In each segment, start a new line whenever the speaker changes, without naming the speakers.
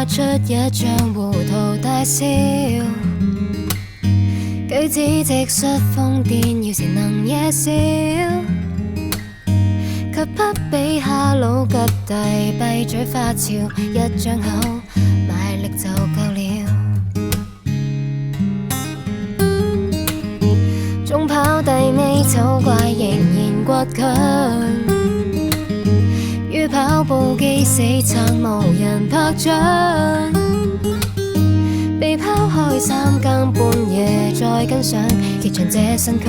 發出一張糊塗大笑，舉止直率瘋癲，要是能夜笑，卻不比哈佬吉弟閉嘴發潮，一張口賣力就夠了。中跑低尾醜怪仍然倔強，於跑步機死撐無人拍掌，被拋開三更半夜再跟上，結場這身軀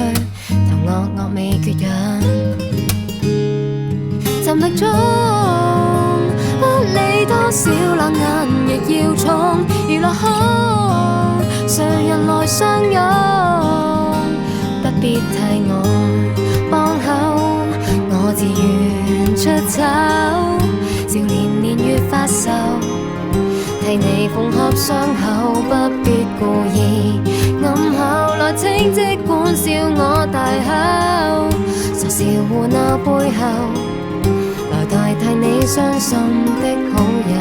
頭惡惡未缺氧，沉力中不理多少冷眼亦要衝，娛樂空誰人來相擁，不必替我幫口，我自願出走，少年年月發愁，替你縫合傷口，不必故意暗口，來請即管笑我大口，傻笑胡鬧背後，來代替你傷心的好友。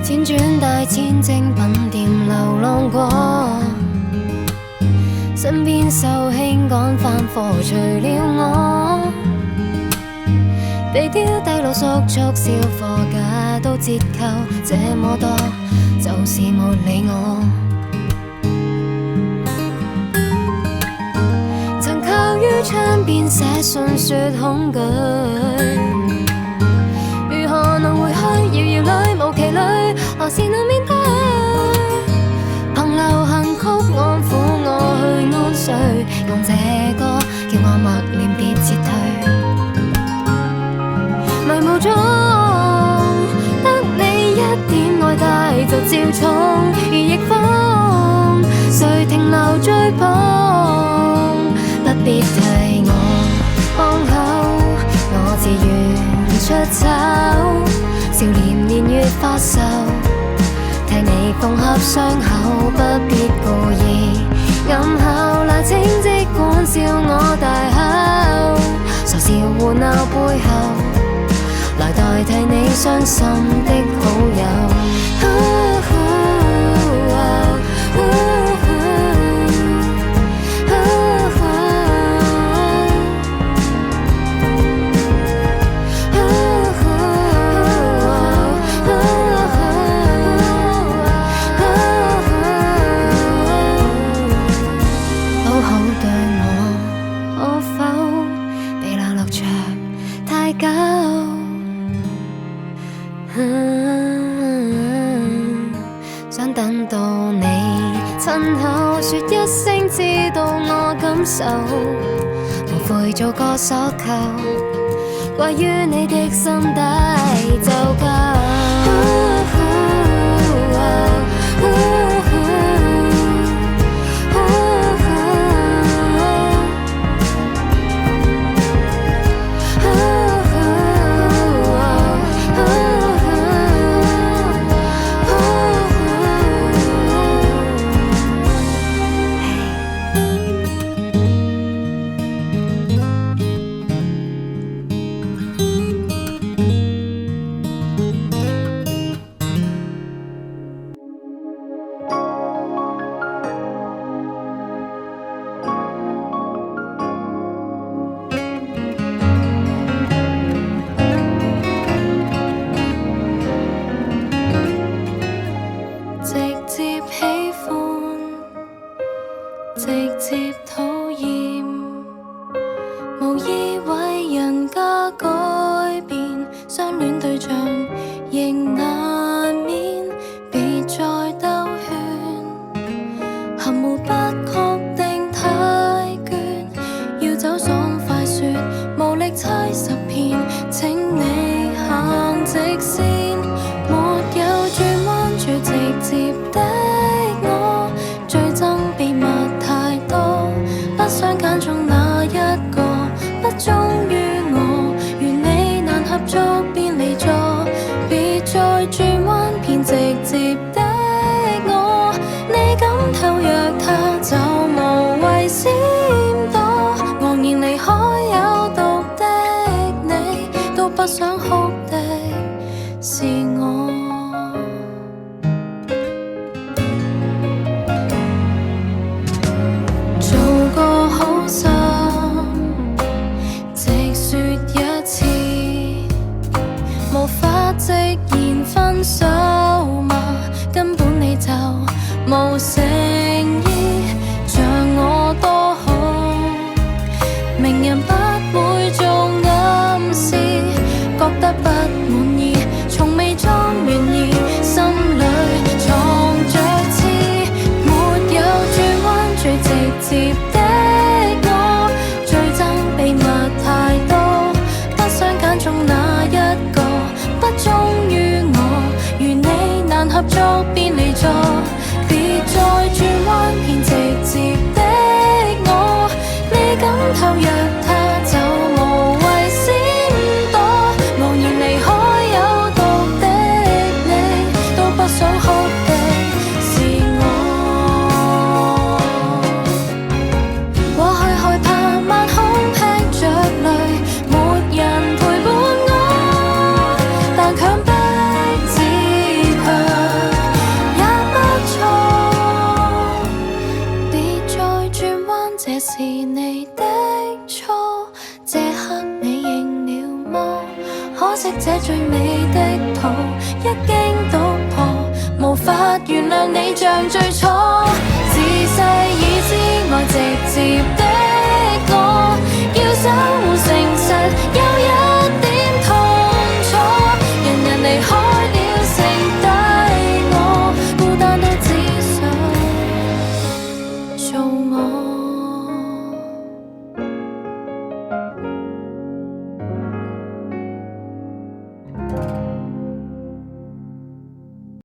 輾轉大千精品店流浪過，身邊壽興趕返貨，除了我被丟低路速速銷貨價都折扣，這麼多就是沒理我。曾靠於窗邊寫信說恐懼，如何能回去？遙遙裏無期裏，何時能面對？憑流行曲安撫我去安睡，用這歌叫我默念別撤退。迷霧中得你一點愛戴就照衝，如逆風誰停留追捧？不必替我幫口，我自願出走，少年年月發愁，替你縫合傷口，不必故意暗口，來請即管笑我大口，傻笑胡鬧背後，來代替你傷心的好友。想等到你親口說一聲知道我感受，無悔做個鎖扣，掛於你的心底就夠。直接討厭，無意為人家改變，相戀對象仍難免，別再兜圈，含糊不確定太倦，要走爽快說，無力猜十遍，請你行直線，沒有轉彎最直接的我，最憎秘密太多，不想揀中哪一個，不忠於我，如你難合作便離座，別再轉彎偏直接的我，你敢投入的是我。做個好心，直說一次，無法直言分手嗎？根本你就無誠意，像我多好，明人不會做暗示，覺得不滿意，從未裝願意，心裏藏着刺，沒有轉彎，最直接的我，最憎秘密太多，不想揀中哪一個，不忠於我，如你難合作便離座，別再轉彎，偏直接的我，你敢投入他就無謂閃躲，無言離開有毒的你，都不想哭的是我。過去害怕晚空吃着淚，沒人陪伴我，但強迫自強也不錯，別再轉彎，這是你的錯，這刻你認了麼？可惜這最美的圖一經篤破，無法原諒你像最初，自細已知愛直接的